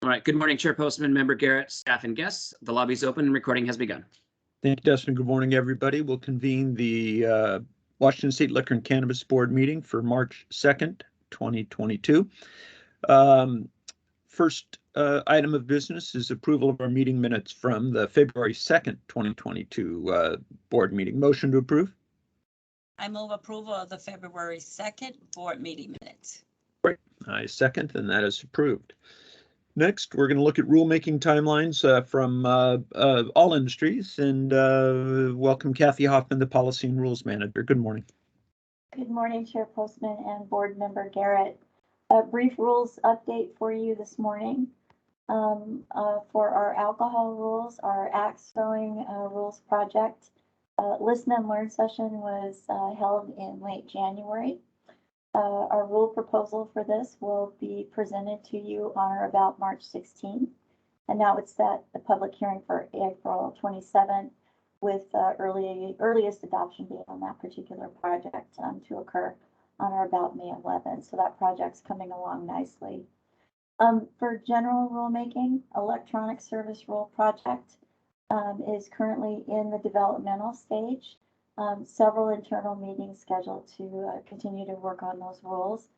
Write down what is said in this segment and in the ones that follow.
All right. Good morning, Chair Postman, Member Garrett, staff, and guests. The lobby is open and recording has begun. Thank you, Dustin. Good morning, everybody. We'll convene the Washington State Liquor and Cannabis Board meeting for March 2nd, 2022. First item of business is approval of our meeting minutes from the February 2nd, 2022 board meeting. Motion to approve? I move approval of the February 2nd board meeting minutes. Great. I second, and that is approved. Next, we're going to look at rulemaking timelines from all industries, and welcome Kathy Hoffman, the Policy and Rules Manager. Good morning. Good morning, Chair Postman and Board Member Garrett. A brief rules update for you this morning. For our alcohol rules, our axe throwing rules project, listen and learn session was held in late January. Our rule proposal for this will be presented to you on or about March 16th. And now it's set the public hearing for April 27th with earliest adoption date on that particular project to occur on or about May 11th. So that project's coming along nicely. For general rulemaking, electronic service rule project is currently in the developmental stage. Several internal meetings scheduled to continue to work on those rules.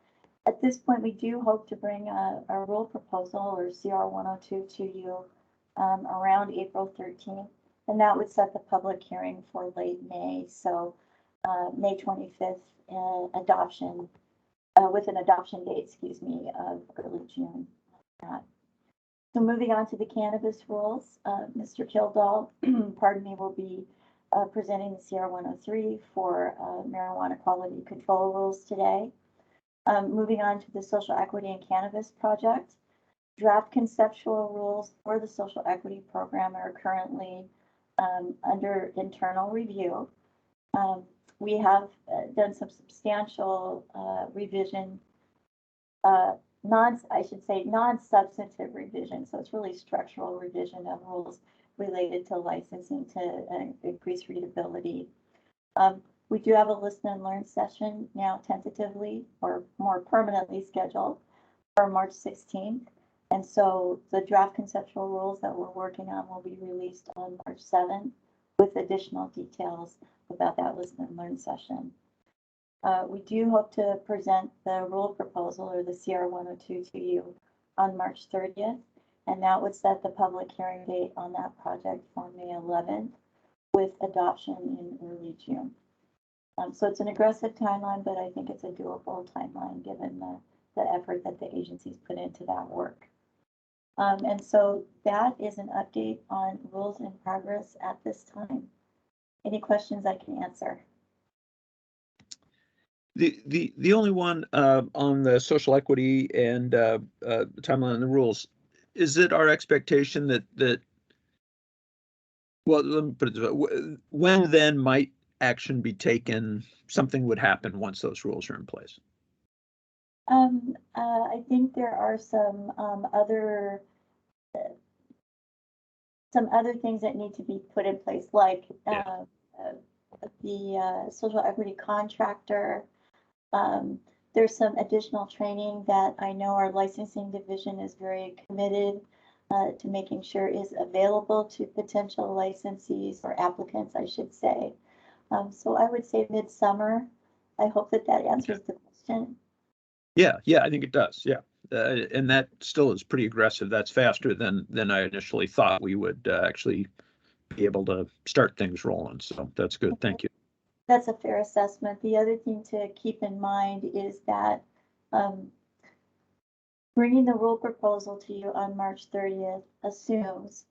At this point, we do hope to bring a rule proposal or CR 102 to you around April 13th, and that would set the public hearing for late May. So May 25th adoption with an adoption date, of early June. So moving on to the cannabis rules, Mr. Kildall, pardon me, will be presenting the CR 103 for marijuana quality control rules today. Moving on to the social equity and cannabis project, draft conceptual rules for the social equity program are currently under internal review. We have done some substantial revision, non-substantive revision. So it's really structural revision of rules related to licensing to increase readability. We do have a listen and learn session now tentatively or more permanently scheduled for March 16th. And so the draft conceptual rules that we're working on will be released on March 7th with additional details about that listen and learn session. We do hope to present the rule proposal or the CR 102 to you on March 30th. And that would set the public hearing date on that project for May 11th with adoption in early June. So it's an aggressive timeline, but I think it's a doable timeline given the effort that the agencies put into that work. And so that is an update on rules in progress at this time. Any questions I can answer? The only one on the social equity and timeline on the rules. Is it our expectation that well, let me put it this way, when then might action be taken, something would happen once those rules are in place? I think there are some other things that need to be put in place, like the social equity contractor. There's some additional training that I know our licensing division is very committed to making sure is available to potential licensees or applicants, I should say. So I would say midsummer. I hope that answers the question. Yeah, I think it does. Yeah, and that still is pretty aggressive. That's faster than I initially thought we would actually be able to start things rolling. So that's good. Thank you. That's a fair assessment. The other thing to keep in mind is that bringing the rule proposal to you on March 30th assumes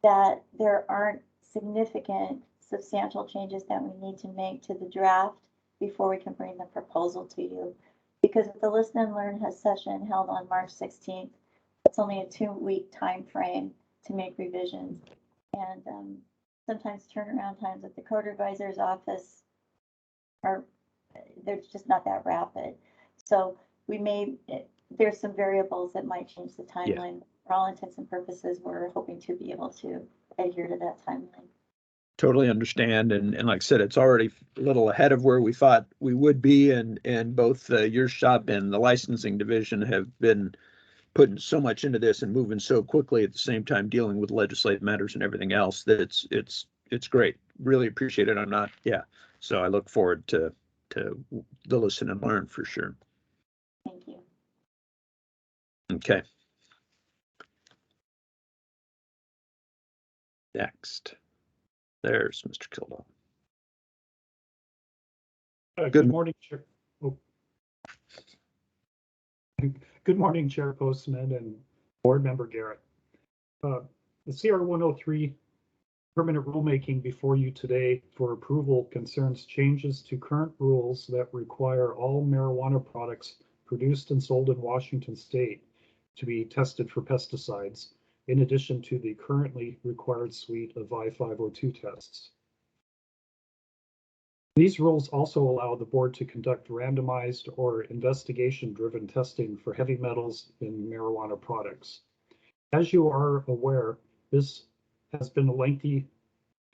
that there aren't significant, substantial changes that we need to make to the draft before we can bring the proposal to you. Because if the listen and learn session held on March 16th, it's only a 2-week time frame to make revisions. And sometimes turnaround times at the code revisor's office they're just not that rapid. So there's some variables that might change the timeline. Yeah. For all intents and purposes, we're hoping to be able to adhere to that timeline. Totally understand. And like I said, it's already a little ahead of where we thought we would be. And both your shop and the licensing division have been putting so much into this and moving so quickly at the same time dealing with legislative matters and everything else that it's great. Really appreciate it. So I look forward to the listen and learn for sure. Thank you. Okay. Next, there's Mr. Kildall. Good morning, Chair. Oh. Good morning, Chair Postman and Board Member Garrett. The CR 103 permanent rulemaking before you today for approval concerns changes to current rules that require all marijuana products produced and sold in Washington State to be tested for pesticides, in addition to the currently required suite of I-502 tests. These rules also allow the board to conduct randomized or investigation-driven testing for heavy metals in marijuana products. As you are aware, this has been a lengthy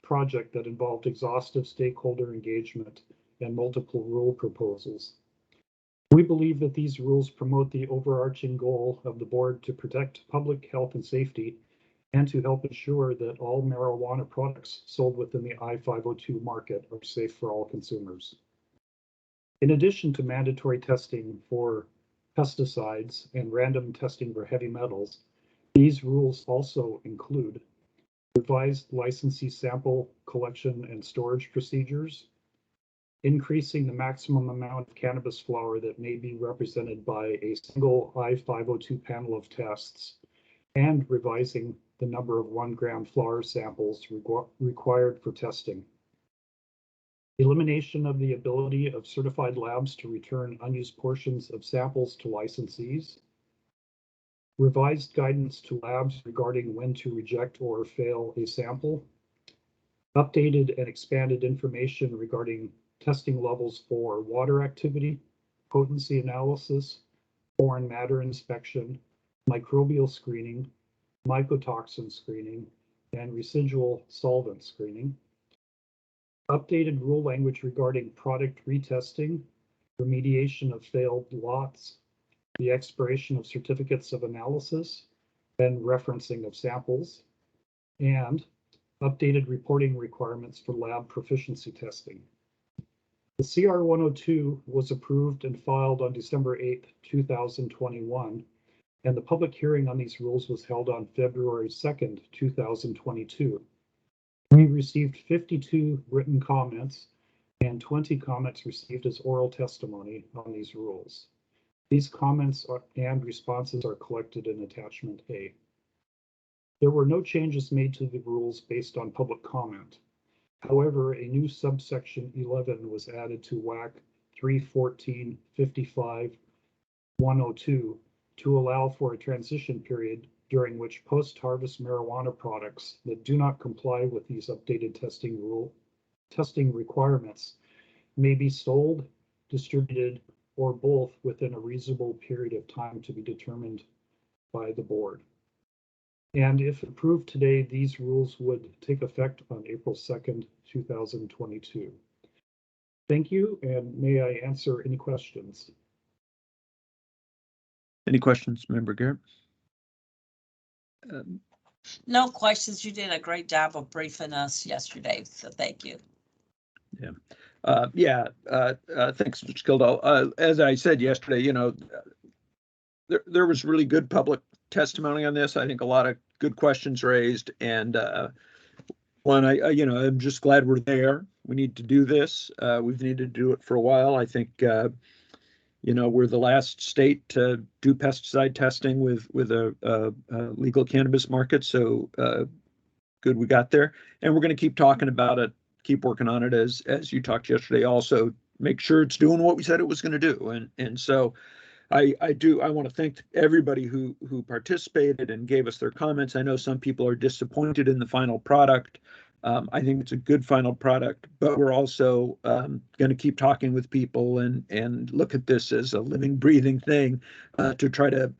project that involved exhaustive stakeholder engagement and multiple rule proposals. We believe that these rules promote the overarching goal of the board to protect public health and safety and to help ensure that all marijuana products sold within the I-502 market are safe for all consumers. In addition to mandatory testing for pesticides and random testing for heavy metals, these rules also include revised licensee sample collection and storage procedures, increasing the maximum amount of cannabis flower that may be represented by a single I-502 panel of tests, and revising the number of 1 gram flower samples required for testing. Elimination of the ability of certified labs to return unused portions of samples to licensees. Revised guidance to labs regarding when to reject or fail a sample. Updated and expanded information regarding testing levels for water activity, potency analysis, foreign matter inspection, microbial screening, mycotoxin screening, and residual solvent screening. Updated rule language regarding product retesting, remediation of failed lots, the expiration of certificates of analysis, and referencing of samples, and updated reporting requirements for lab proficiency testing. The CR 102 was approved and filed on December 8, 2021, and the public hearing on these rules was held on February 2nd, 2022. We received 52 written comments and 20 comments received as oral testimony on these rules. These comments and responses are collected in Attachment A. There were no changes made to the rules based on public comment. However, a new subsection 11 was added to WAC 314.55.102 to allow for a transition period during which post-harvest marijuana products that do not comply with these updated testing requirements may be sold, distributed, or both within a reasonable period of time to be determined by the board. And if approved today, these rules would take effect on April 2nd, 2022. Thank you, and may I answer any questions? Any questions, Member Garrett? No questions. You did a great job of briefing us yesterday, so thank you. Thanks, Mr. Kildall. As I said yesterday, there was really good public testimony on this. I think a lot of good questions raised, and I'm just glad we're there. We need to do this. We've needed to do it for a while. I think we're the last state to do pesticide testing with a legal cannabis market. So good we got there, and we're going to keep talking about it, keep working on it as you talked yesterday. Also, make sure it's doing what we said it was going to do, and so. I want to thank everybody who participated and gave us their comments. I know some people are disappointed in the final product. I think it's a good final product, but we're also going to keep talking with people and look at this as a living, breathing thing to try to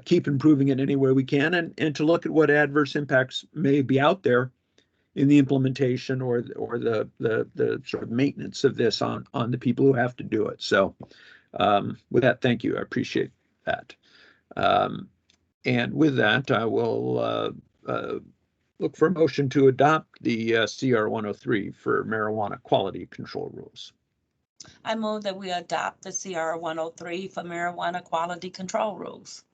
keep improving it any way we can, and to look at what adverse impacts may be out there in the implementation or the sort of maintenance of this on the people who have to do it. So. With that, thank you. I appreciate that. And with that, I will look for a motion to adopt the CR 103 for marijuana quality control rules. I move that we adopt the CR 103 for marijuana quality control rules.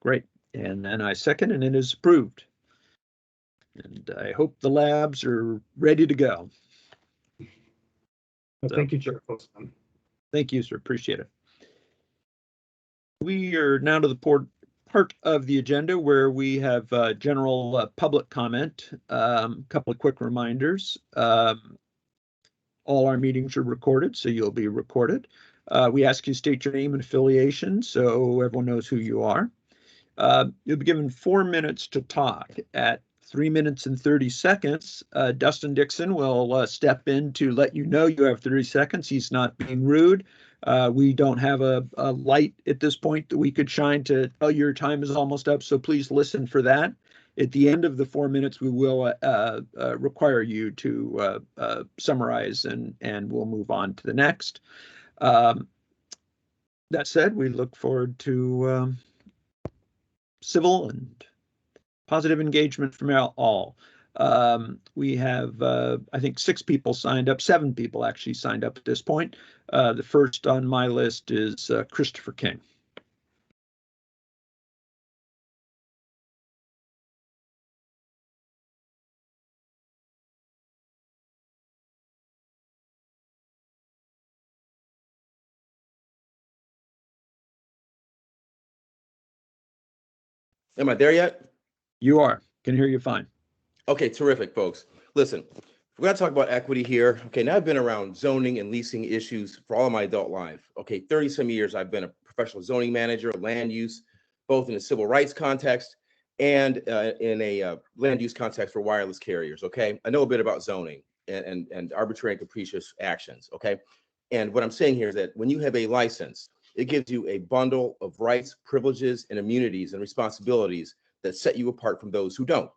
Great. And then I second, and it is approved. And I hope the labs are ready to go. Thank you, Chair Postman. Thank you, sir. Appreciate it. We are now to the part of the agenda where we have general public comment. Couple of quick reminders. All our meetings are recorded, so you'll be recorded. We ask you state your name and affiliation so everyone knows who you are. You'll be given 4 minutes to talk. At 3 minutes and 30 seconds, Dustin Dixon will step in to let you know you have 30 seconds. He's not being rude. We don't have a light at this point that we could shine to tell your time is almost up, so please listen for that. At the end of the 4 minutes, we will require you to summarize, and we'll move on to the next. That said, we look forward to civil and positive engagement from all. We have, I think, 6 people signed up, 7 people actually signed up at this point. The first on my list is Christopher King. Am I there yet? You are. Can hear you fine. Okay, terrific, folks. Listen, we're going to talk about equity here. Okay, now I've been around zoning and leasing issues for all of my adult life. Okay, 30 some years I've been a professional zoning manager, land use, both in a civil rights context and in a land use context for wireless carriers. Okay, I know a bit about zoning and arbitrary and capricious actions. Okay, and what I'm saying here is that when you have a license, it gives you a bundle of rights, privileges, and immunities and responsibilities that set you apart from those who don't.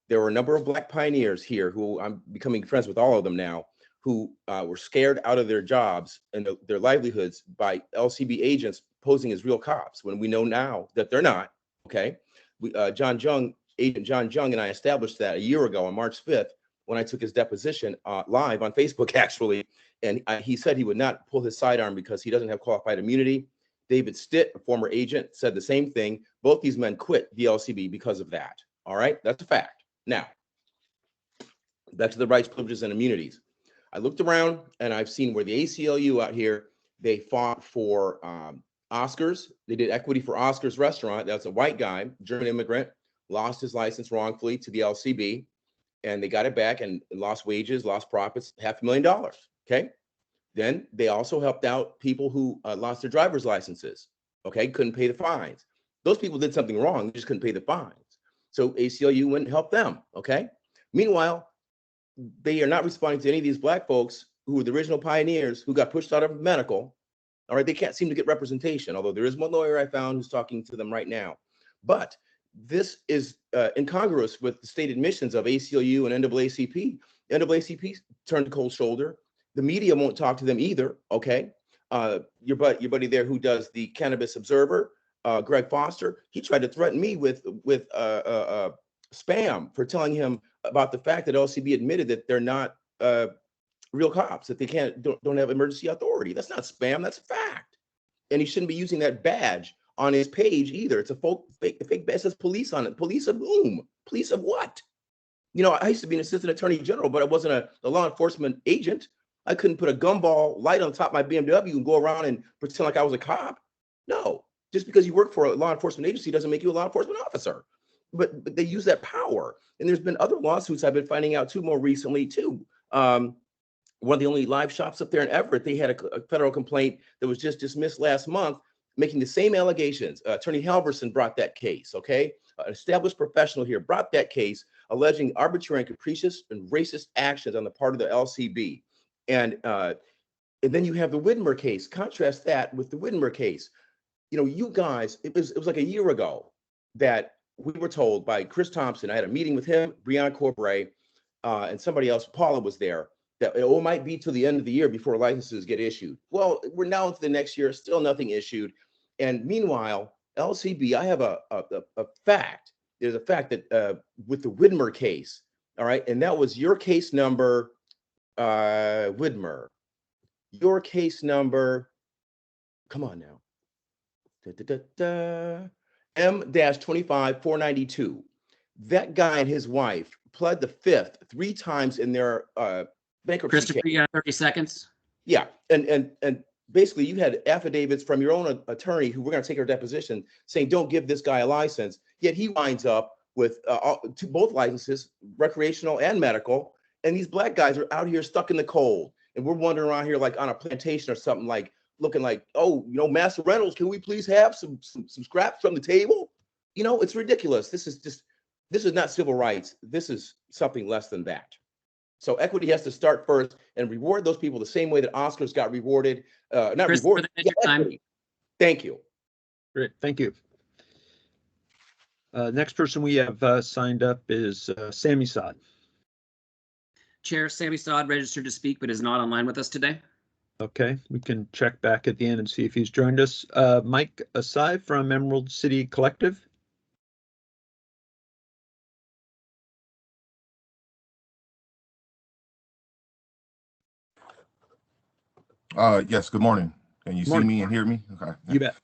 There were a number of Black pioneers here who I'm becoming friends with all of them now, who were scared out of their jobs and their livelihoods by LCB agents posing as real cops, when we know now that they're not. Okay, Agent John Jung and I established that a year ago on March 5th when I took his deposition live on Facebook, actually. And he said he would not pull his sidearm because he doesn't have qualified immunity. David Stitt, a former agent, said the same thing. Both these men quit the LCB because of that. All right, that's a fact. Now, back to the rights, privileges, and immunities. I looked around and I've seen where the ACLU out here, they fought for Oscars. They did equity for Oscars Restaurant. That's a white guy, German immigrant, lost his license wrongfully to the LCB, and they got it back and lost wages, lost profits, $500,000. Okay. Then they also helped out people who lost their driver's licenses. Okay. Couldn't pay the fines. Those people did something wrong. They just couldn't pay the fines. So ACLU went and helped them. Okay. Meanwhile, they are not responding to any of these Black folks who were the original pioneers who got pushed out of medical. All right. They can't seem to get representation, although there is one lawyer I found who's talking to them right now. But this is incongruous with the state admissions of ACLU and NAACP. NAACP turned a cold shoulder. The media won't talk to them either. Okay. Your buddy there who does the Cannabis Observer, Greg Foster, he tried to threaten me with spam for telling him about the fact that LCB admitted that they're not real cops, that they don't have emergency authority. That's not spam, that's a fact. And he shouldn't be using that badge on his page either. It's a fake badge. It says police on it. Police of whom? Police of what? You know, I used to be an assistant attorney general, but I wasn't a law enforcement agent. I couldn't put a gumball light on top of my BMW and go around and pretend like I was a cop. No, just because you work for a law enforcement agency doesn't make you a law enforcement officer. But they use that power. And there's been other lawsuits I've been finding out too more recently too. One of the only live shops up there in Everett, they had a federal complaint that was just dismissed last month, making the same allegations. Attorney Halverson brought that case, okay? An established professional here brought that case, alleging arbitrary and capricious and racist actions on the part of the LCB. And then you have the Widmer case. Contrast that with the Widmer case. You know, you guys, it was like a year ago that we were told by Chris Thompson. I had a meeting with him, Breonna Corbray, and somebody else. Paula was there. That it might be till the end of the year before licenses get issued. Well, we're now into the next year, still nothing issued. And meanwhile, LCB, I have a fact. There's a fact that with the Widmer case, all right, and that was your case number, Widmer. Your case number, come on now. M-25-492. That guy and his wife pled the fifth 3 times in their bankruptcy Christopher, case. you got 30 seconds. Yeah, and basically you had affidavits from your own attorney who were going to take her deposition saying don't give this guy a license. Yet he winds up with both licenses, recreational and medical. And these black guys are out here stuck in the cold, and we're wandering around here like on a plantation or something, like looking like, oh, you know, Master Rentals, can we please have some scraps from the table? You know, it's ridiculous. This is not civil rights. This is something less than that. So equity has to start first and reward those people the same way that Oscars got rewarded. Not rewarded. Yeah, time. Thank you. Great, thank you. Next person we have signed up is Sammy Sod. Chair Sammy Sod registered to speak, but is not online with us today. Okay, we can check back at the end and see if he's joined us. Mike Asai from Emerald City Collective. Yes, good morning. Can you see Morning. me and hear me? Okay. You bet.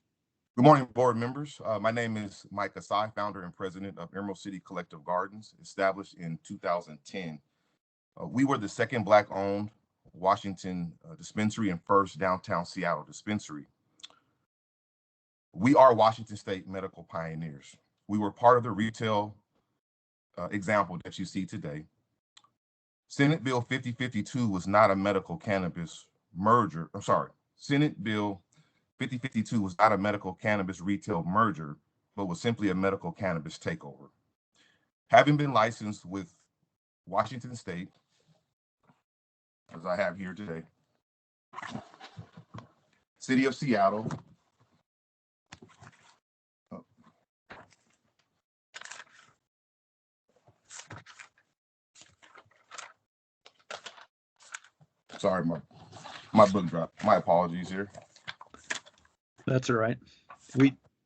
Good morning, board members. My name is Mike Asai, founder and president of Emerald City Collective Gardens, established in 2010. We were the second Black-owned Washington dispensary and first downtown Seattle dispensary. We are Washington State medical pioneers. We were part of the retail example that you see today. Senate Bill 5052 was not a medical cannabis merger. I'm sorry, Senate Bill 5052 was not a medical cannabis retail merger, but was simply a medical cannabis takeover. Having been licensed with Washington State, as I have here today, City of Seattle, sorry, my book dropped. My apologies here. That's all right.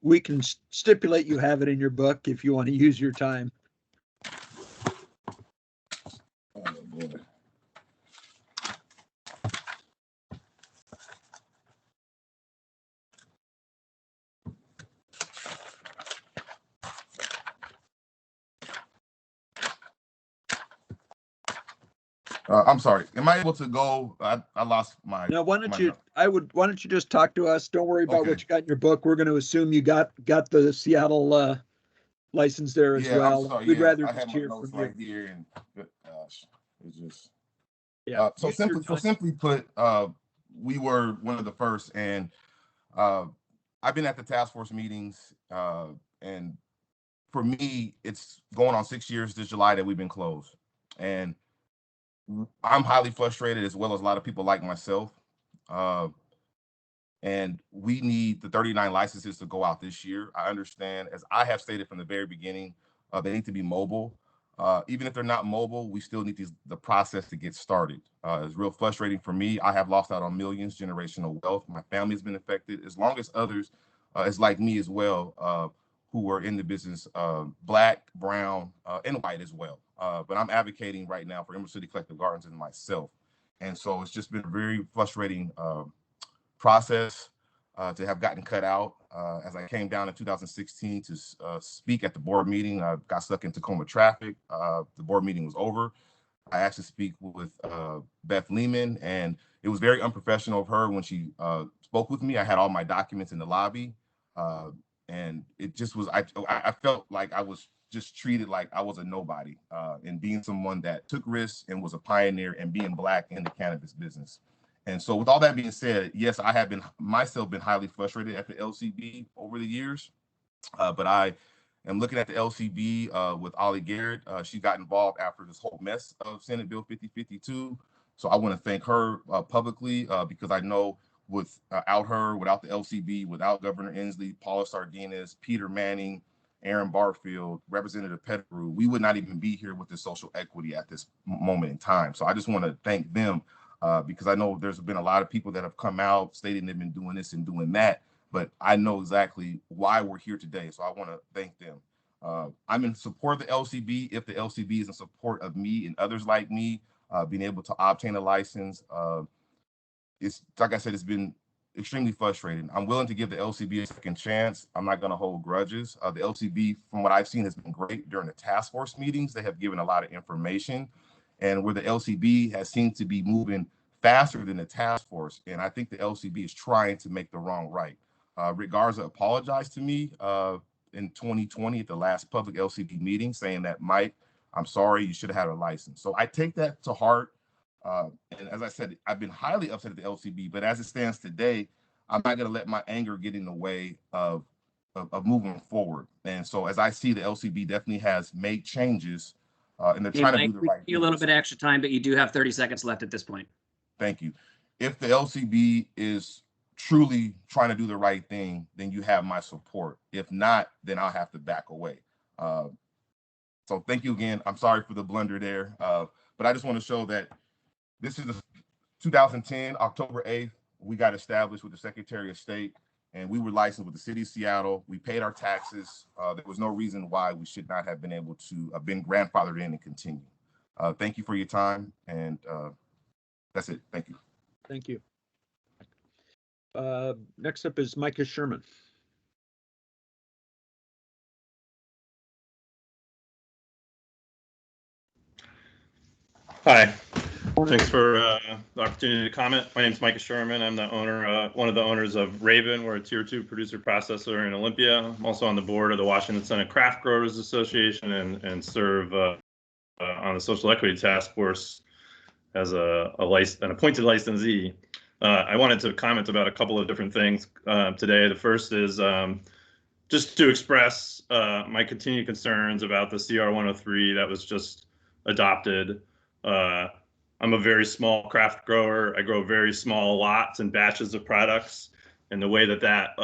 We can stipulate you have it in your book if you want to use your time. Oh, boy. I'm sorry. Am I able to go? I lost my. Now, why don't my- you? Why don't you just talk to us? Don't worry about Okay. what you got in your book. We're going to assume you got the Seattle license there as Yeah, well. I'm sorry. We'd Yeah, rather I just have my hear notes from you. right here, and gosh, it's just. Yeah. So use your simply time. put, we were one of the first, and I've been at the task force meetings, and for me, it's going on 6 years this July that we've been closed, and I'm highly frustrated, as well as a lot of people like myself. And we need the 39 licenses to go out this year. I understand, as I have stated from the very beginning, they need to be mobile. Even if they're not mobile, we still need the process to get started. It's real frustrating for me. I have lost out on millions, generational wealth. My family's been affected, as long as others, is like me as well, who were in the business, Black, brown, and white as well. But I'm advocating right now for Emerald City Collective Gardens and myself. And so it's just been a very frustrating process to have gotten cut out. As I came down in 2016 to speak at the board meeting, I got stuck in Tacoma traffic. The board meeting was over. I asked to speak with Beth Lehman, and it was very unprofessional of her when she spoke with me. I had all my documents in the lobby, and it just was, I felt like I was just treated like I was a nobody, and being someone that took risks and was a pioneer and being Black in the cannabis business. And so with all that being said, yes, I have been highly frustrated at the LCB over the years, but I am looking at the LCB with Ollie Garrett. She got involved after this whole mess of Senate Bill 5052. So I want to thank her publicly because I know without her, without the LCB, without Governor Inslee, Paula Sardinas, Peter Manning, Aaron Barfield, Representative Pettigrew, we would not even be here with the social equity at this moment in time. So I just want to thank them. Because I know there's been a lot of people that have come out stating they've been doing this and doing that, but I know exactly why we're here today. So I want to thank them. I'm in support of the LCB if the LCB is in support of me and others like me being able to obtain a license. It's like I said, it's been extremely frustrating. I'm willing to give the LCB a second chance. I'm not going to hold grudges. The LCB, from what I've seen, has been great during the task force meetings. They have given a lot of information, and where the LCB has seemed to be moving faster than the task force. And I think the LCB is trying to make the wrong right. Rick Garza apologized to me in 2020 at the last public LCB meeting, saying that, Mike, I'm sorry, you should have had a license. So I take that to heart. And as I said, I've been highly upset at the LCB, but as it stands today, I'm not going to let my anger get in the way of moving forward. And so as I see, the LCB definitely has made changes and they're Hey, trying to Mike, do the we right give you a little bit of extra time, but you do have 30 seconds left at this point. Thank you. If the LCB is truly trying to do the right thing, then you have my support. If not, then I'll have to back away. So thank you again. I'm sorry for the blunder there, but I just want to show that this is the 2010, October 8th, we got established with the Secretary of State, and we were licensed with the City of Seattle. We paid our taxes. There was no reason why we should not have been able to have been grandfathered in and continue. Thank you for your time, and that's it. Thank you. Thank you. Next up is Micah Sherman. Hi, thanks for the opportunity to comment. My name is Micah Sherman. I'm the owner, one of the owners of Raven. We're a tier 2 producer processor in Olympia. I'm also on the board of the Washington Senate Craft Growers Association and serve on the Social Equity Task Force as an appointed licensee. I wanted to comment about a couple of different things today. The first is just to express my continued concerns about the CR 103 that was just adopted. I'm a very small craft grower. I grow very small lots and batches of products. And the way that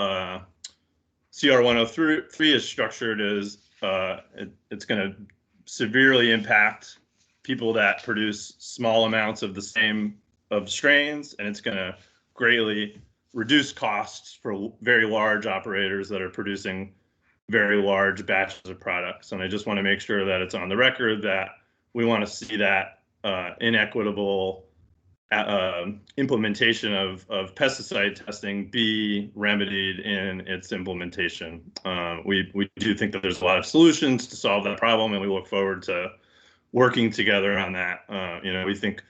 CR 103 is structured is it's going to severely impact people that produce small amounts of the same of strains, and it's going to greatly reduce costs for very large operators that are producing very large batches of products. And I just want to make sure that it's on the record that we want to see that inequitable implementation of pesticide testing be remedied in its implementation. We do think that there's a lot of solutions to solve that problem, and we look forward to working together on that. We think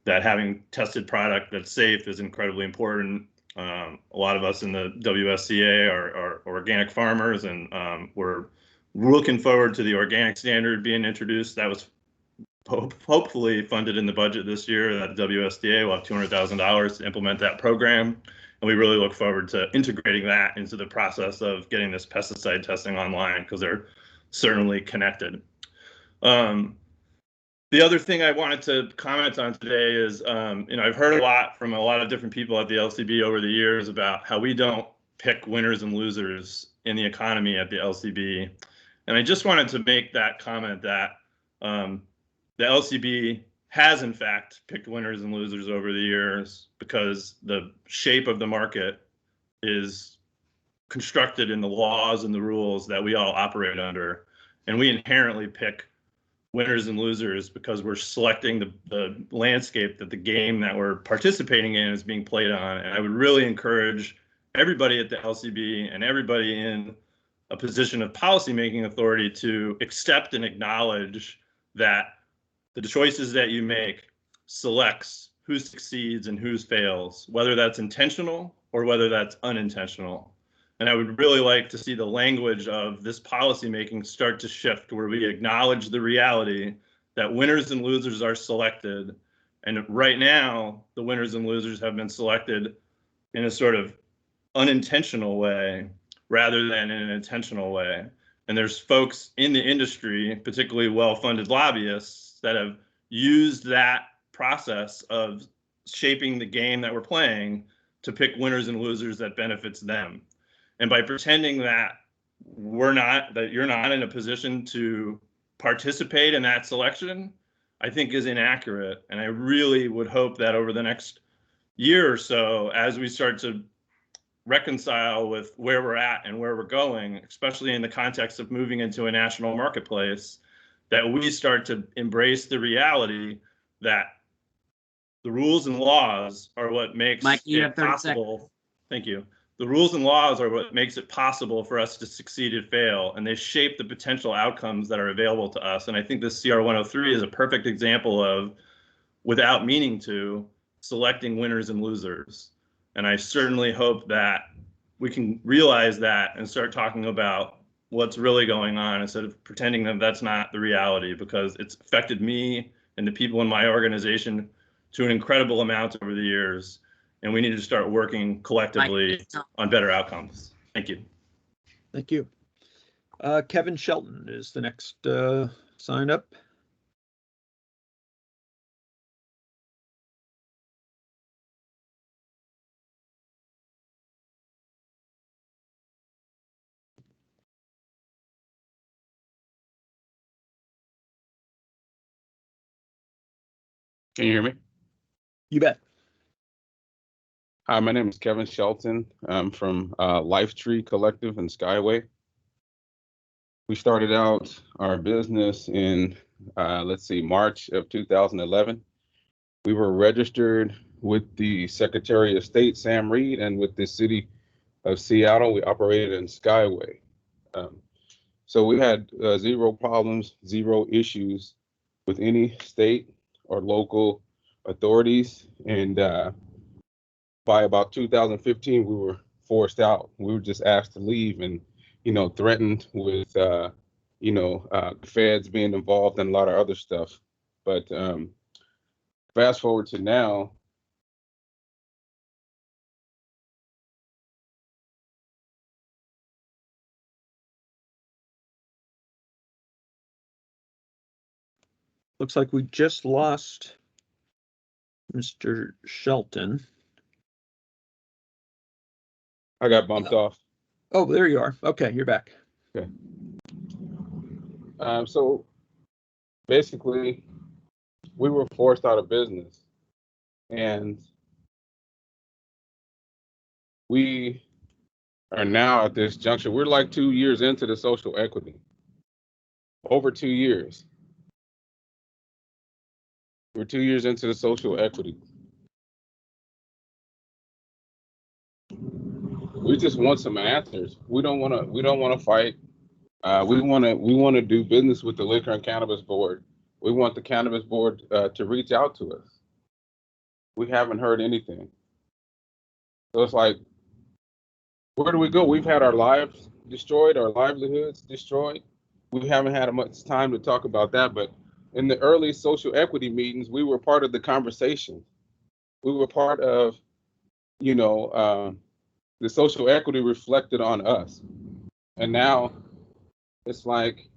that having tested product that's safe is incredibly important. A lot of us in the WSCA are organic farmers, and we're looking forward to the organic standard being introduced. That was hopefully funded in the budget this year. That the WSDA will have $200,000 to implement that program. And we really look forward to integrating that into the process of getting this pesticide testing online, because they're certainly connected. The other thing I wanted to comment on today is, I've heard a lot from a lot of different people at the LCB over the years about how we don't pick winners and losers in the economy at the LCB. And I just wanted to make that comment that the LCB has, in fact, picked winners and losers over the years because the shape of the market is constructed in the laws and the rules that we all operate under. And we inherently pick winners and losers because we're selecting the landscape that the game that we're participating in is being played on. And I would really encourage everybody at the LCB and everybody in a position of policymaking authority to accept and acknowledge that the choices that you make selects who succeeds and who fails, whether that's intentional or whether that's unintentional. And I would really like to see the language of this policymaking start to shift, where we acknowledge the reality that winners and losers are selected. And right now, the winners and losers have been selected in a sort of unintentional way rather than in an intentional way. And there's folks in the industry, particularly well-funded lobbyists, that have used that process of shaping the game that we're playing to pick winners and losers that benefits them. And by pretending that you're not in a position to participate in that selection, I think is inaccurate. And I really would hope that over the next year or so, as we start to reconcile with where we're at and where we're going, especially in the context of moving into a national marketplace, that we start to embrace the reality that the rules and laws are what makes Mike, you it have 30 possible. Thank you. The rules and laws are what makes it possible for us to succeed and fail, and they shape the potential outcomes that are available to us. And I think this CR 103 is a perfect example of, without meaning to, selecting winners and losers. And I certainly hope that we can realize that and start talking about what's really going on instead of pretending that that's not the reality, because it's affected me and the people in my organization to an incredible amount over the years. And we need to start working collectively on better outcomes. Thank you. Thank you. Kevin Shelton is the next sign up. Can you hear me? You bet. Hi, my name is Kevin Shelton. I'm from Lifetree Collective in Skyway. We started out our business in, March of 2011. We were registered with the Secretary of State, Sam Reed, and with the city of Seattle. We operated in Skyway. So we had zero problems, zero issues with any state or local authorities. And by about 2015, we were forced out. We were just asked to leave and, threatened with, feds being involved and a lot of other stuff. But fast forward to now. Looks like we just lost Mr. Shelton. I got bumped off. Oh, there you are. Okay, you're back. Okay. So basically, we were forced out of business, and we are now at this juncture. We're like 2 years into the social equity. Over 2 years. We're 2 years into the social equity. We just want some answers. We don't want to fight. We want to do business with the Liquor and Cannabis Board. We want the Cannabis Board to reach out to us. We haven't heard anything. So it's like, where do we go? We've had our lives destroyed, our livelihoods destroyed. We haven't had much time to talk about that, but in the early social equity meetings, we were part of the conversation. We were part of, the social equity reflected on us. And now it's like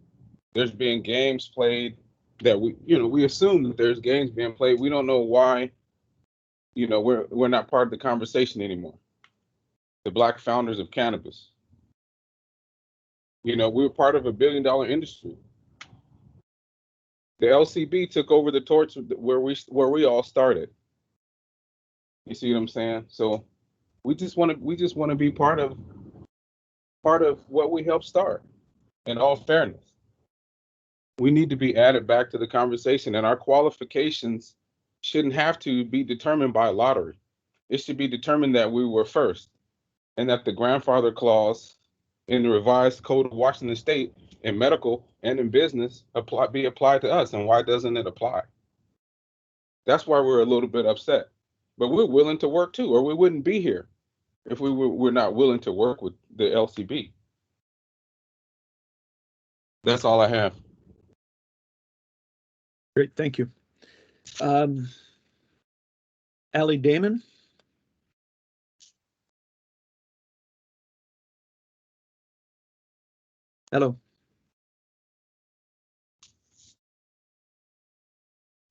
there's being games played that we assume that there's games being played. We don't know why, we're not part of the conversation anymore. The Black founders of cannabis. We're part of $1 billion industry. The LCB took over the torch where we all started. You see what I'm saying? So we just want to be part of what we helped start. In all fairness, we need to be added back to the conversation, and our qualifications shouldn't have to be determined by lottery. It should be determined that we were first, and that the grandfather clause in the revised Code of Washington State in medical and in business be applied to us. And why doesn't it apply? That's why we're a little bit upset. But we're willing to work too, or we wouldn't be here if we're not willing to work with the LCB. That's all I have. Great, thank you. Allie Damon. Hello.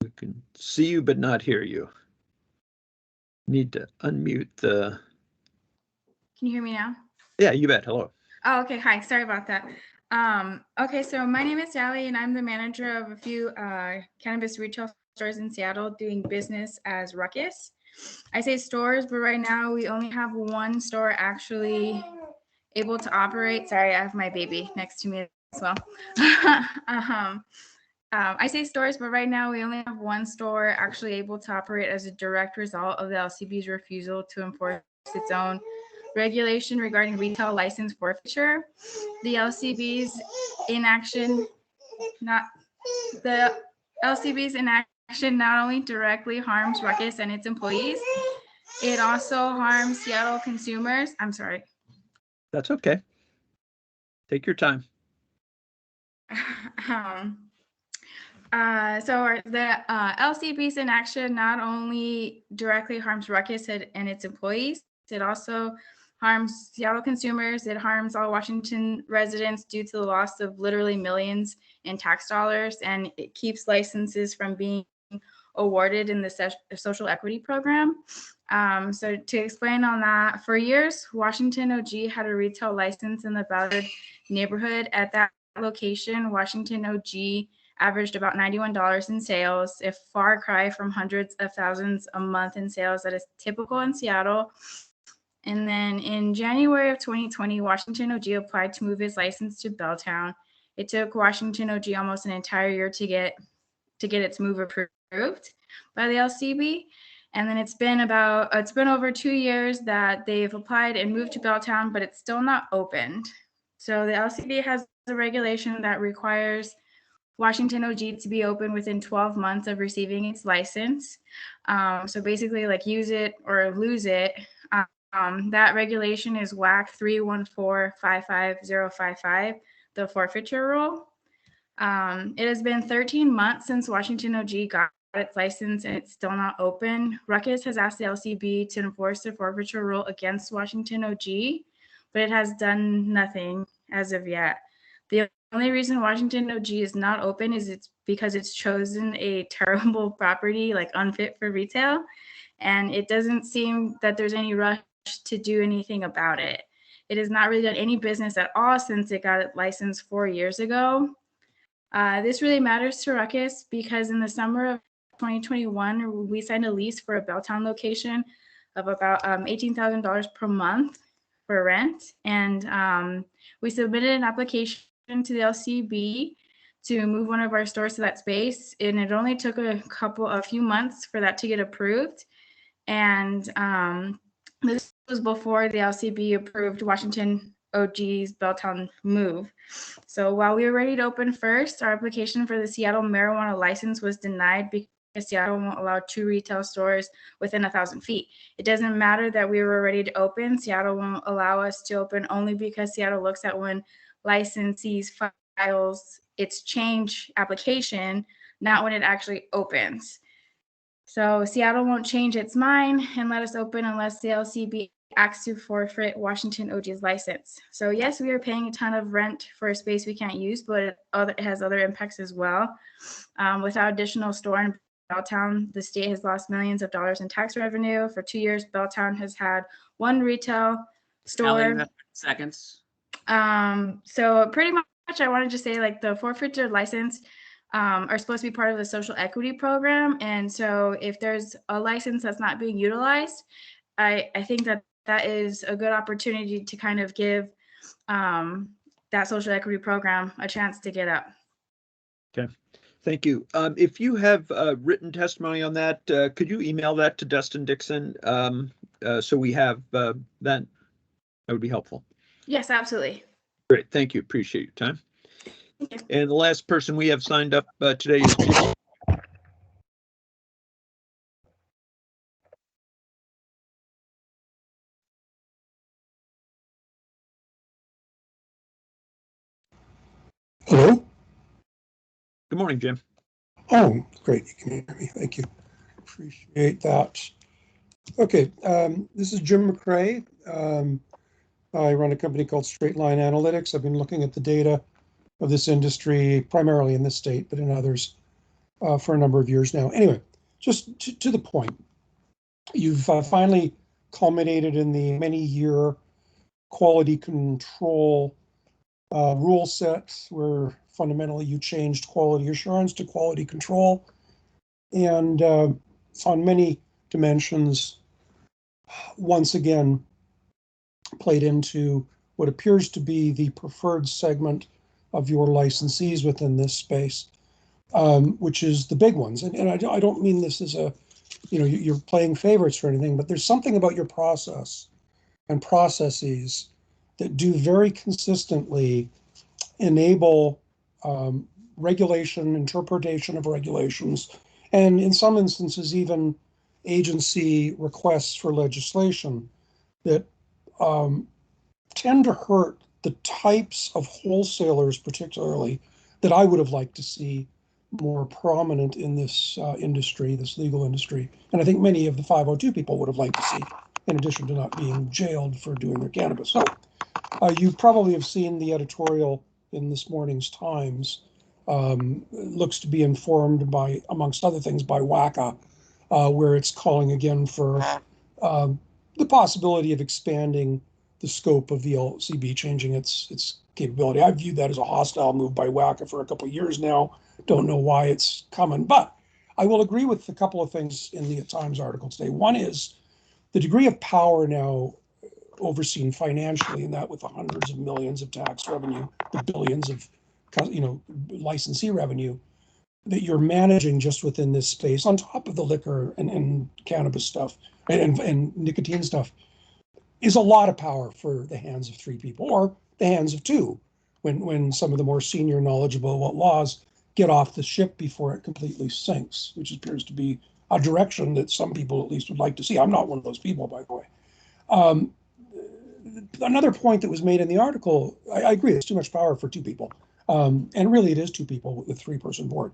We can see you but not hear you. Need to unmute the. Can you hear me now? Yeah, you bet. Hello. Oh, okay. Hi. Sorry about that. Okay, so my name is Sally, and I'm the manager of a few cannabis retail stores in Seattle doing business as Ruckus. I say stores, but right now we only have one store actually able to operate. Sorry, I have my baby next to me as well. I say stores, but right now we only have one store actually able to operate as a direct result of the LCB's refusal to enforce its own regulation regarding retail license forfeiture. The LCB's inaction not only directly harms Ruckus and its employees, it also harms Seattle consumers. I'm sorry. That's okay. Take your time. The LCB's inaction not only directly harms Ruckus and its employees, it also harms Seattle consumers. It harms all Washington residents due to the loss of literally millions in tax dollars, and it keeps licenses from being awarded in the social equity program. So to explain on that, for years, Washington OG had a retail license in the Ballard neighborhood. At that location, Washington OG averaged about $91 in sales, a far cry from hundreds of thousands a month in sales that is typical in Seattle. And then in January of 2020, Washington OG applied to move its license to Belltown. It took Washington OG almost an entire year to get its move approved by the LCB. And then it's been over 2 years that they've applied and moved to Belltown, but it's still not opened. So the LCB has a regulation that requires Washington OG to be open within 12 months of receiving its license. So basically, like, use it or lose it. That regulation is WAC 314-55055, the forfeiture rule. It has been 13 months since Washington OG got its license and it's still not open. Ruckus has asked the LCB to enforce the forfeiture rule against Washington OG, but it has done nothing as of yet. The only reason Washington OG is not open is it's because it's chosen a terrible property, like unfit for retail, and it doesn't seem that there's any rush to do anything about it. It has not really done any business at all since it got its license 4 years ago. This really matters to Ruckus because in the summer of 2021, we signed a lease for a Belltown location of about $18,000 per month for rent. And we submitted an application to the LCB to move one of our stores to that space. And it only took a few months for that to get approved. And this was before the LCB approved Washington OG's Belltown move. So while we were ready to open first, our application for the Seattle marijuana license was denied because Seattle won't allow 2 retail stores within 1,000 feet. It doesn't matter that we were ready to open. Seattle won't allow us to open only because Seattle looks at when licensees files its change application, not when it actually opens. So Seattle won't change its mind and let us open unless the LCB acts to forfeit Washington OG's license. So yes, we are paying a ton of rent for a space we can't use, but it has other impacts as well. Without additional store in Belltown, the state has lost millions of dollars in tax revenue. For 2 years, Belltown has had 1 retail store. Allie, you have 30 seconds. So pretty much I wanted to say, like, the forfeiture license are supposed to be part of the social equity program. And so if there's a license that's not being utilized, I think that is a good opportunity to kind of give that social equity program a chance to get up. Okay, thank you. If you have written testimony on that, could you email that to Dustin Dixon? So we have that. That would be helpful. Yes, absolutely. Great, thank you. Appreciate your time. Thank you. And the last person we have signed up today is Jim. Hello? Good morning, Jim. Oh, great. You can hear me. Thank you. Appreciate that. Okay. This is Jim McCrae. I run a company called Straight Line Analytics. I've been looking at the data of this industry, primarily in this state, but in others, for a number of years now. Anyway, just to the point, you've finally culminated in the many-year quality control rule set where fundamentally you changed quality assurance to quality control. And on many dimensions once again played into what appears to be the preferred segment of your licensees within this space, which is the big ones. And I don't mean this as a, you're playing favorites or anything, but there's something about your process and processes that do very consistently enable regulation, interpretation of regulations, and in some instances, even agency requests for legislation that tend to hurt the types of wholesalers, particularly, that I would have liked to see more prominent in this industry, this legal industry. And I think many of the 502 people would have liked to see, in addition to not being jailed for doing their cannabis. So you probably have seen the editorial in this morning's Times. Looks to be informed by, amongst other things, by WACA, where it's calling again for the possibility of expanding the scope of the LCB, changing its capability. I've viewed that as a hostile move by WACA for a couple of years now. Don't know why it's coming, but I will agree with a couple of things in the Times article today. One is the degree of power now overseen financially, and that with the hundreds of millions of tax revenue, the billions of licensee revenue that you're managing just within this space, on top of the liquor and cannabis stuff and nicotine stuff, is a lot of power for the hands of three people, or the hands of two, when some of the more senior knowledgeable about laws get off the ship before it completely sinks, which appears to be a direction that some people at least would like to see. I'm not one of those people, by the way. Another point that was made in the article, I agree, it's too much power for two people. And really it is two people with a three-person board.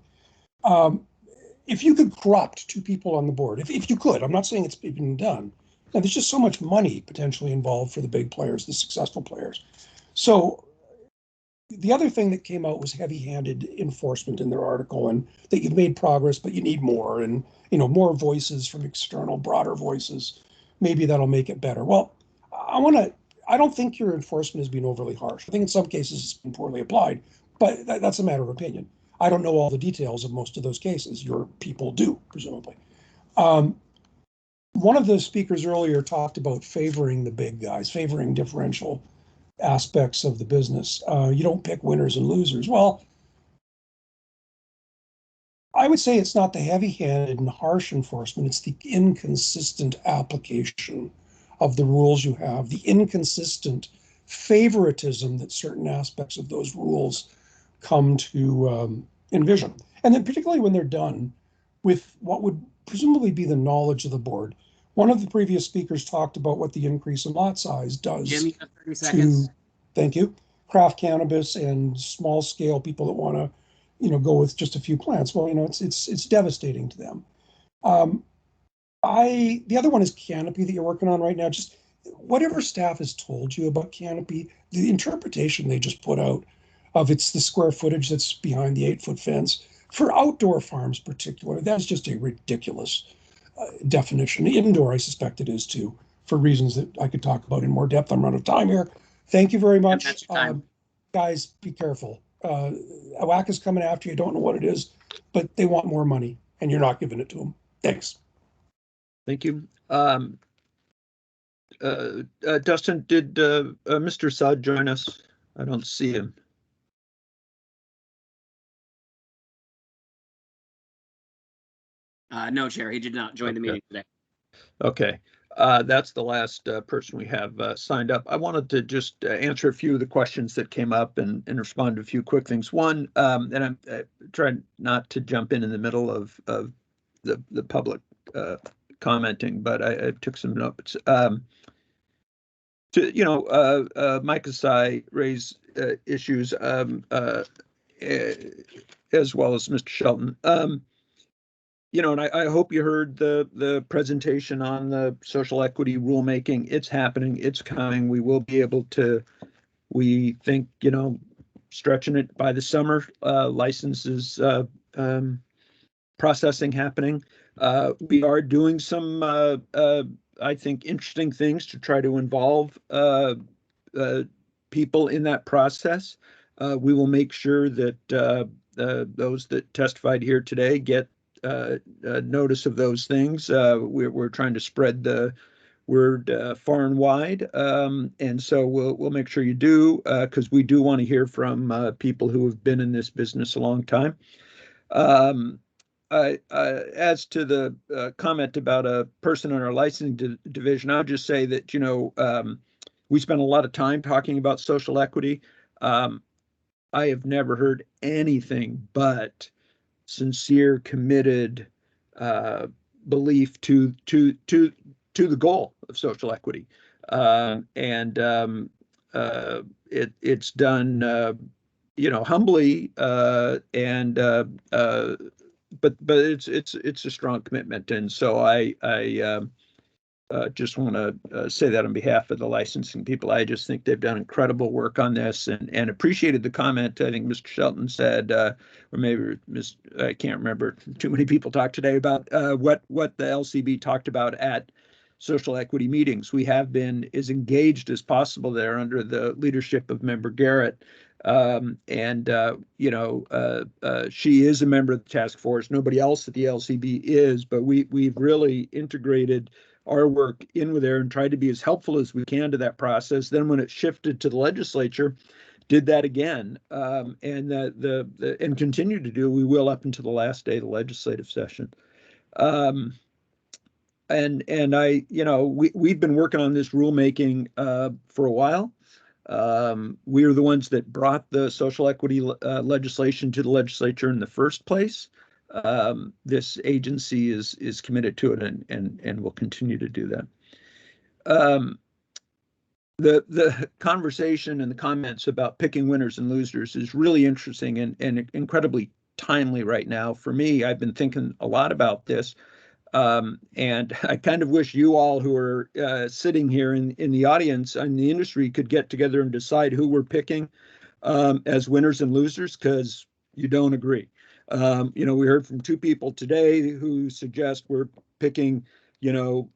If you could corrupt two people on the board, if you could, I'm not saying it's been done, and there's just so much money potentially involved for the big players, the successful players. So the other thing that came out was heavy-handed enforcement in their article, and that you've made progress, but you need more, and more voices from external, broader voices. Maybe that'll make it better. Well, I don't think your enforcement has been overly harsh. I think in some cases it's been poorly applied, but that's a matter of opinion. I don't know all the details of most of those cases. Your people do, presumably. One of the speakers earlier talked about favoring the big guys, favoring differential aspects of the business. You don't pick winners and losers. Well, I would say it's not the heavy-handed and harsh enforcement, it's the inconsistent application of the rules you have, the inconsistent favoritism that certain aspects of those rules come to envision. And then particularly when they're done with what would presumably be the knowledge of the board. One of the previous speakers talked about what the increase in lot size does Jim, you have 30 seconds. Thank you, craft cannabis and small scale people that want to, go with just a few plants. Well, it's devastating to them. The other one is Canopy that you're working on right now. Just whatever staff has told you about Canopy, the interpretation they just put out of it's the square footage that's behind the 8-foot fence for outdoor farms, particularly, that's just a ridiculous definition. Indoor, I suspect it is too, for reasons that I could talk about in more depth. I'm out of time here. Thank you very much. That's your time. Guys, be careful. WAC is coming after you. Don't know what it is, but they want more money and you're not giving it to them. Thanks. Thank you. Dustin, did Mr. Saad join us? I don't see him. No, Chair, he did not join the meeting today. Okay, that's the last person we have signed up. I wanted to just answer a few of the questions that came up and respond to a few quick things. One, and I'm trying not to jump in the middle of the public commenting, but I took some notes. Mike Asai raised issues as well as Mr. Shelton. And I hope you heard the presentation on the social equity rulemaking. It's happening. It's coming. We will be able to, we think, stretching it by the summer, licenses processing happening. We are doing some, I think, interesting things to try to involve people in that process. We will make sure that those that testified here today get notice of those things. We're trying to spread the word far and wide, and so we'll make sure you do, because we do want to hear from people who have been in this business a long time. As to the comment about a person in our licensing division, I'll just say that, we spend a lot of time talking about social equity. I have never heard anything but sincere, committed belief to the goal of social equity, and it's done, humbly, and but it's a strong commitment, and so I just want to say that on behalf of the licensing people. I just think they've done incredible work on this, and appreciated the comment I think Mr. Shelton said, or maybe I can't remember. Too many people talked today about what the LCB talked about at social equity meetings. We have been as engaged as possible there under the leadership of Member Garrett. She is a member of the task force. Nobody else at the LCB is, but we've really integrated our work in with there and tried to be as helpful as we can to that process. Then when it shifted to the legislature, did that again, and continue to do. We will up until the last day of the legislative session. We've been working on this rulemaking for a while. We are the ones that brought the social equity legislation to the legislature in the first place. This agency is committed to it and will continue to do that. The conversation and the comments about picking winners and losers is really interesting and incredibly timely right now. For me, I've been thinking a lot about this. And I kind of wish you all who are sitting here in the audience and the industry could get together and decide who we're picking as winners and losers, because you don't agree. We heard from two people today who suggest we're picking,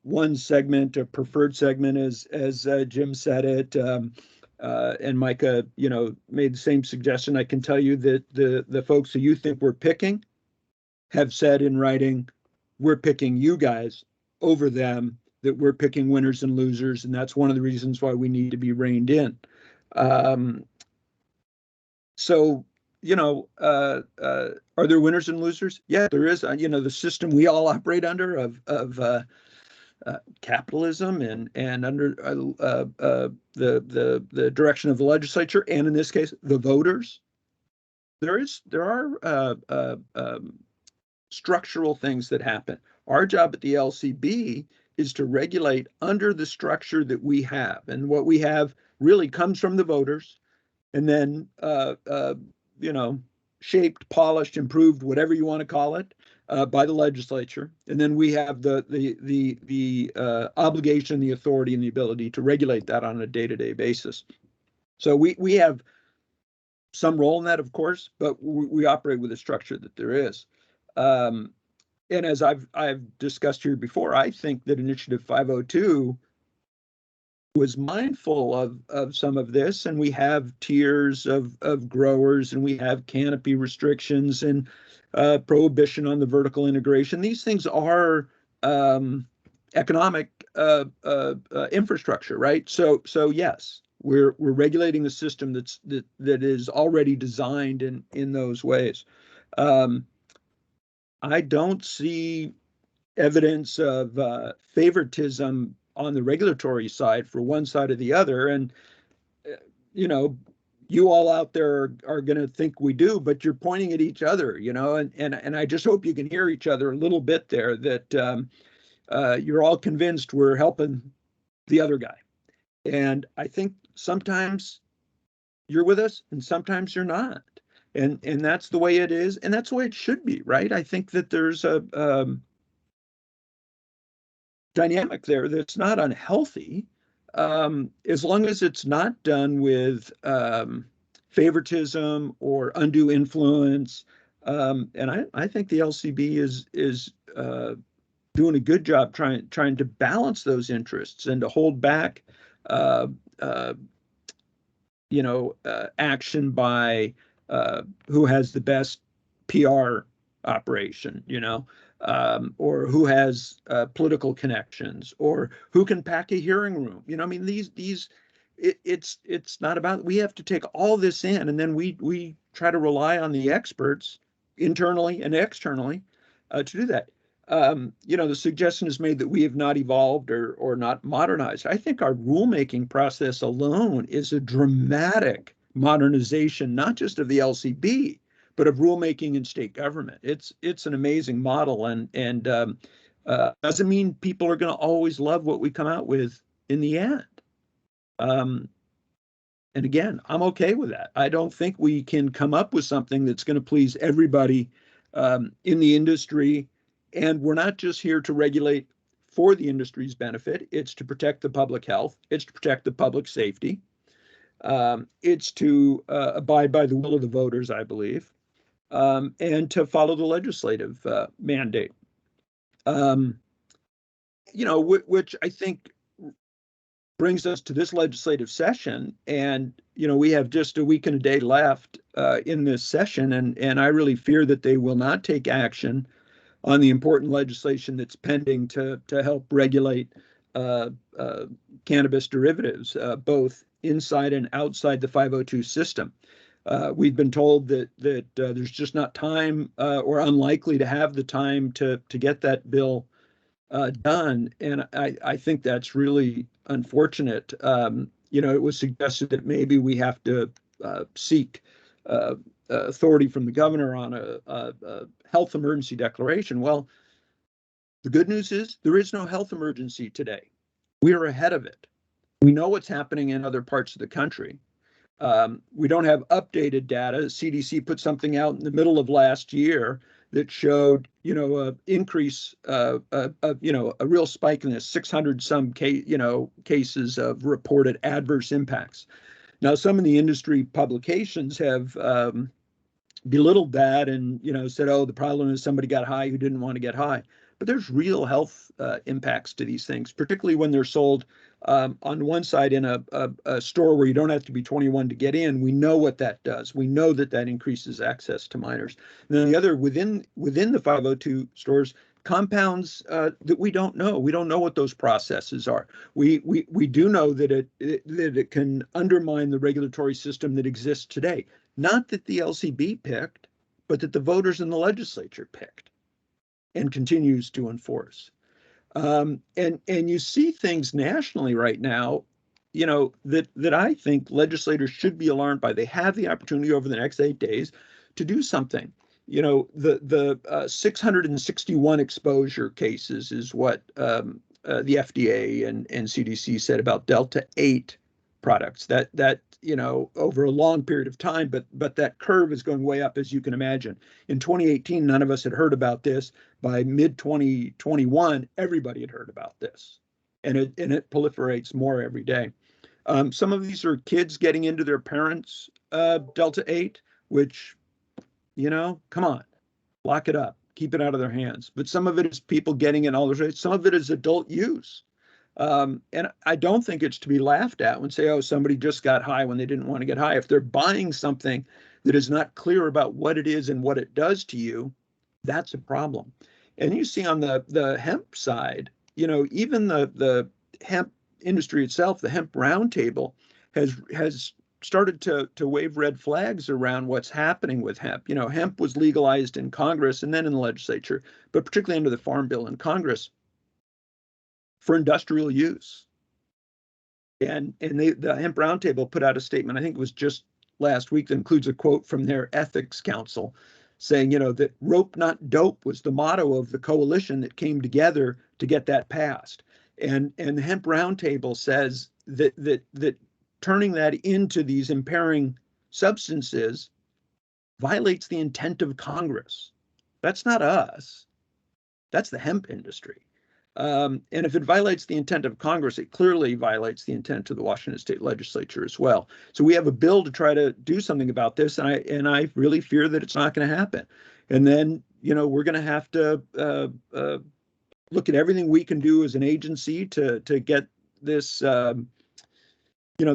one segment, a preferred segment, as Jim said it. And Micah, made the same suggestion. I can tell you that the folks who you think we're picking have said in writing, we're picking you guys over them, that we're picking winners and losers. And that's one of the reasons why we need to be reined in. Are there winners and losers? Yeah, there is. The system we all operate under of capitalism and under the direction of the legislature, and in this case, the voters. There are structural things that happen. Our job at the LCB is to regulate under the structure that we have, and what we have really comes from the voters, and then shaped, polished, improved, whatever you want to call it, by the legislature, and then we have the obligation, the authority, and the ability to regulate that on a day-to-day basis. So we have some role in that, of course, but we operate with a structure that there is. And as I've discussed here before, I think that Initiative 502 was mindful of some of this, and we have tiers of growers, and we have canopy restrictions and prohibition on the vertical integration. These things are economic infrastructure, right? So yes, we're regulating the system that is already designed in those ways. I don't see evidence of favoritism on the regulatory side for one side or the other. And, you all out there are going to think we do, but you're pointing at each other, and I just hope you can hear each other a little bit there, that you're all convinced we're helping the other guy. And I think sometimes you're with us and sometimes you're not. And that's the way it is, and that's the way it should be, right? I think that there's a dynamic there that's not unhealthy, as long as it's not done with favoritism or undue influence. And I think the LCB is doing a good job trying to balance those interests and to hold back action by who has the best PR operation, or who has political connections, or who can pack a hearing room. I mean, it's not about, we have to take all this in, and then we try to rely on the experts internally and externally to do that. The suggestion is made that we have not evolved or not modernized. I think our rulemaking process alone is a dramatic modernization, not just of the LCB, but of rulemaking in state government. It's an amazing model, and doesn't mean people are going to always love what we come out with in the end. And again, I'm okay with that. I don't think we can come up with something that's going to please everybody in the industry. And we're not just here to regulate for the industry's benefit. It's to protect the public health. It's to protect the public safety. It's to abide by the will of the voters, I believe, and to follow the legislative mandate. Which I think brings us to this legislative session. And, we have just a week and a day left in this session. And I really fear that they will not take action on the important legislation that's pending to help regulate cannabis derivatives, both inside and outside the 502 system. We've been told that there's just not time or unlikely to have the time to get that bill done. And I think that's really unfortunate. It was suggested that maybe we have to seek authority from the governor on a health emergency declaration. Well, the good news is there is no health emergency today. We are ahead of it. We know what's happening in other parts of the country. We don't have updated data. CDC put something out in the middle of last year that showed, a increase, a real spike in the 600 some cases of reported adverse impacts. Now, some of the industry publications have belittled that and, said, oh, the problem is somebody got high who didn't want to get high. But there's real health impacts to these things, particularly when they're sold on one side in a store where you don't have to be 21 to get in. We know what that does. We know that increases access to minors. And then the other, within the 502 stores, compounds that we don't know. We don't know what those processes are. We do know that it can undermine the regulatory system that exists today. Not that the LCB picked, but that the voters in the legislature picked and continues to enforce. And you see things nationally right now, that I think legislators should be alarmed by. They have the opportunity over the next 8 days to do something. The 661 exposure cases is what the FDA and CDC said about Delta 8 products. That over a long period of time, but that curve is going way up, as you can imagine. In 2018, none of us had heard about this. By mid-2021, everybody had heard about this, and it proliferates more every day. Some of these are kids getting into their parents' Delta 8, which, come on, lock it up, keep it out of their hands. But some of it is people getting it all the way. Some of it is adult use. And I don't think it's to be laughed at when say, oh, somebody just got high when they didn't want to get high. If they're buying something that is not clear about what it is and what it does to you, that's a problem. And you see on the hemp side, even the hemp industry itself, the hemp roundtable has started to wave red flags around what's happening with hemp. Hemp was legalized in Congress and then in the legislature, but particularly under the Farm Bill in Congress, for industrial use. And the Hemp Roundtable put out a statement, I think it was just last week, that includes a quote from their ethics council saying, that rope not dope was the motto of the coalition that came together to get that passed. And the Hemp Roundtable says that turning that into these impairing substances violates the intent of Congress. That's not us. That's the hemp industry. And if it violates the intent of Congress, it clearly violates the intent of the Washington State Legislature as well. So we have a bill to try to do something about this, and I really fear that it's not going to happen. And then, we're going to have to look at everything we can do as an agency to get this, the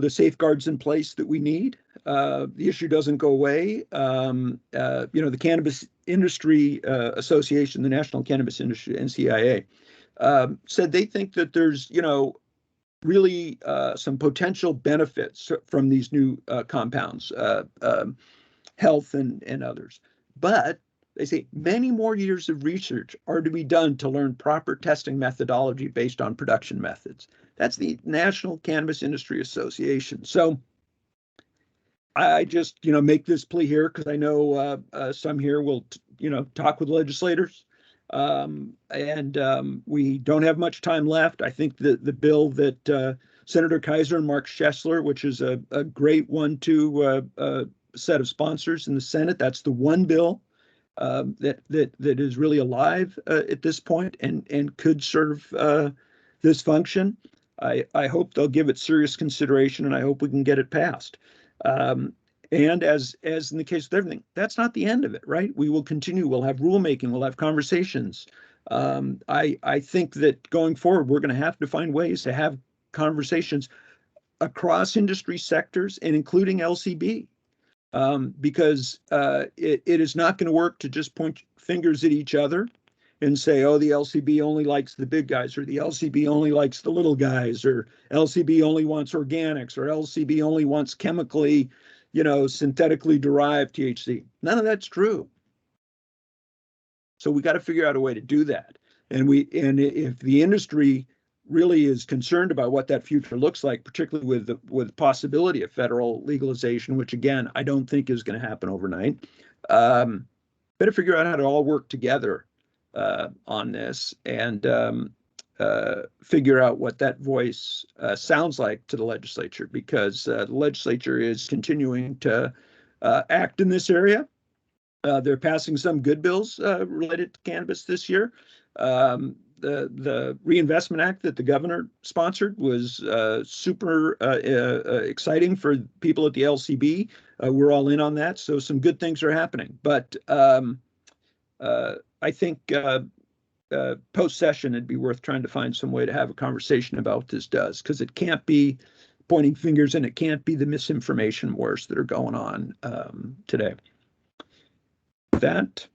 safeguards in place that we need. The issue doesn't go away. The cannabis Industry Association, the National Cannabis Industry, NCIA, said they think that there's, really some potential benefits from these new compounds, health and others. But they say many more years of research are to be done to learn proper testing methodology based on production methods. That's the National Cannabis Industry Association. So I just, make this plea here because I know some here will, talk with legislators. We don't have much time left. I think the bill that Senator Kaiser and Mark Schessler, which is a great 1-2 set of sponsors in the Senate, that's the one bill that is really alive at this point and could serve this function. I hope they'll give it serious consideration, and I hope we can get it passed. And as in the case of everything, that's not the end of it, right? We will continue. We'll have rulemaking. We'll have conversations. I think that going forward, we're going to have to find ways to have conversations across industry sectors and including LCB, because it is not going to work to just point fingers at each other and say, oh, the LCB only likes the big guys, or the LCB only likes the little guys, or LCB only wants organics, or LCB only wants chemically, synthetically derived THC. None of that's true. So we got to figure out a way to do that. And if the industry really is concerned about what that future looks like, particularly with the possibility of federal legalization, which again, I don't think is going to happen overnight, better figure out how to all work together on this and figure out what that voice sounds like to the legislature, because the legislature is continuing to act in this area. They're passing some good bills related to cannabis this year. The Reinvestment Act that the governor sponsored was super exciting for people at the LCB. We're all in on that, so some good things are happening. But I think post-session, it'd be worth trying to find some way to have a conversation about what this does, because it can't be pointing fingers and it can't be the misinformation wars that are going on today. With that,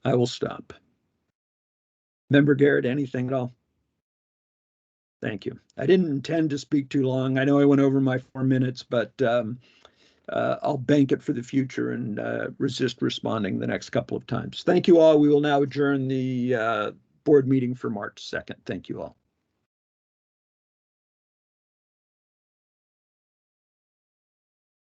I will stop. Member Garrett, anything at all? Thank you. I didn't intend to speak too long. I know I went over my 4 minutes, but I'll bank it for the future and resist responding the next couple of times. Thank you all. We will now adjourn the board meeting for March 2nd. Thank you all.